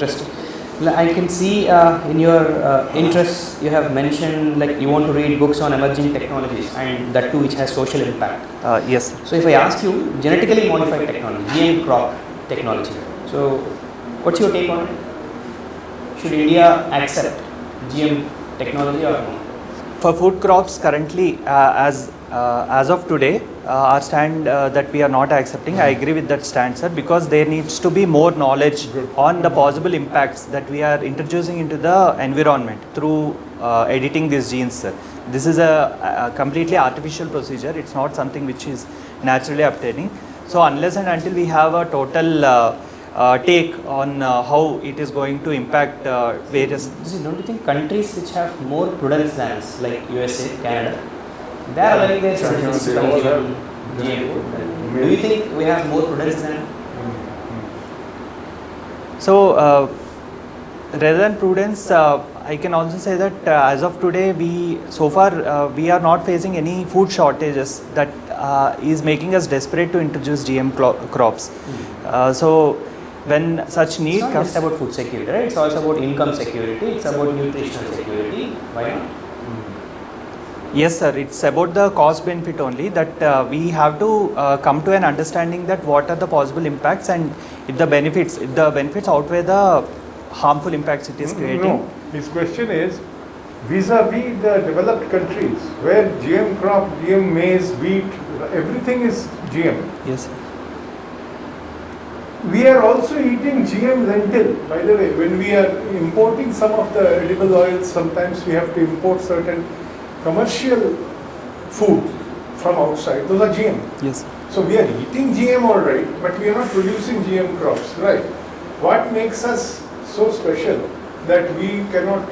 interesting. I can see in your interests you have mentioned like you want to read books on emerging technologies and that too which has social impact. Yes, sir. So if I ask you genetically modified technology, GM crop technology, so what's your take on it? Should India accept GM technology or no? For food crops currently, as of today, our stand that we are not accepting, I agree with that stand, sir, because there needs to be more knowledge on the possible impacts that we are introducing into the environment through editing these genes, sir. This is a completely artificial procedure. It's not something which is naturally obtaining. So unless and until we have a total take on how it is going to impact various. Don't you think countries which have more prudence than us, like USA, Canada, they are allowing their citizens to consume GM food? Do you think we have more prudence than? So rather than prudence, I can also say that as of today, we are not facing any food shortages that is making us desperate to introduce GM crops. So when such need comes, it's not just about food security, right? It's also about income security. It's about nutritional security. Why not? Yes, sir. It's about the cost benefit only that we have to come to an understanding that what are the possible impacts, and if the benefits outweigh the harmful impacts it is creating. No, his question is vis-a-vis the developed countries where GM crop, GM maize, wheat, everything is GM. Yes, sir. We are also eating GM lentil. By the way, when we are importing some of the edible oils, sometimes we have to import certain commercial food from outside. Those are GM. Yes. So we are eating GM all right, but we are not producing GM crops, right? What makes us so special that we cannot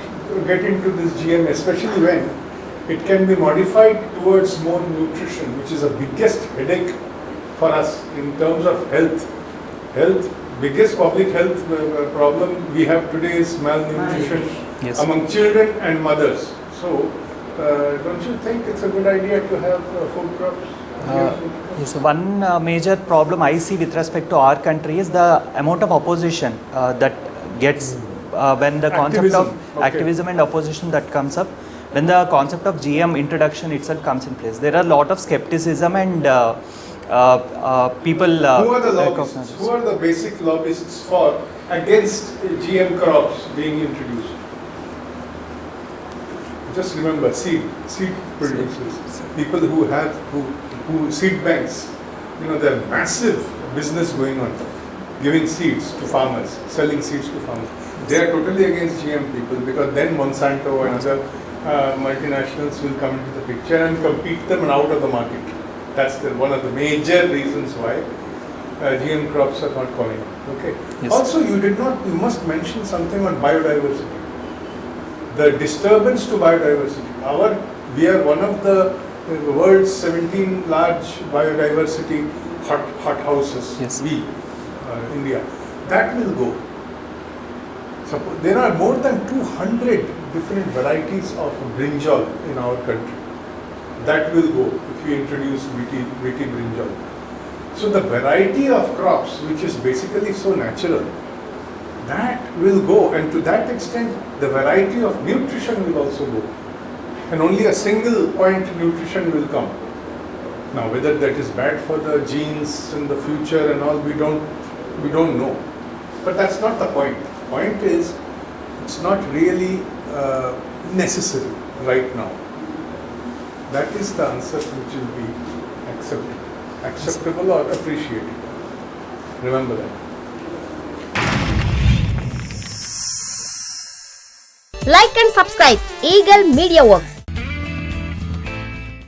get into this GM, especially when it can be modified towards more nutrition, which is the biggest headache for us in terms of health. Biggest public health problem we have today is malnutrition among children and mothers. So, don't you think it's a good idea to have food crops? Yes, one major problem I see with respect to our country is the amount of opposition that gets when the concept of activism and opposition that comes up, when the concept of GM introduction itself comes in place. There are a lot of skepticism and people. Who are the lobbyists? Who are the basic lobbyists for against GM crops being introduced? Just remember, seed producers, people who seed banks. You know, there are massive business going on, giving seeds to farmers, selling seeds to farmers. They are totally against GM people because then Monsanto and other multinationals will come into the picture and compete them out of the market. That's one of the major reasons why GM crops are not coming. Okay. Yes. Also, you must mention something on biodiversity. The disturbance to biodiversity. We are one of the world's 17 large biodiversity hothouses. Yes. India. That will go. There are more than 200 different varieties of brinjal in our country. That will go if you introduce wheaty brinjal. So the variety of crops, which is basically so natural, that will go, and to that extent the variety of nutrition will also go, and only a single point nutrition will come. Now whether that is bad for the genes in the future and all, we don't know, but that's not the point. The point is it's not really necessary right now. That is the answer which will be acceptable or appreciated. Remember that. Like and subscribe Eagle Media Works.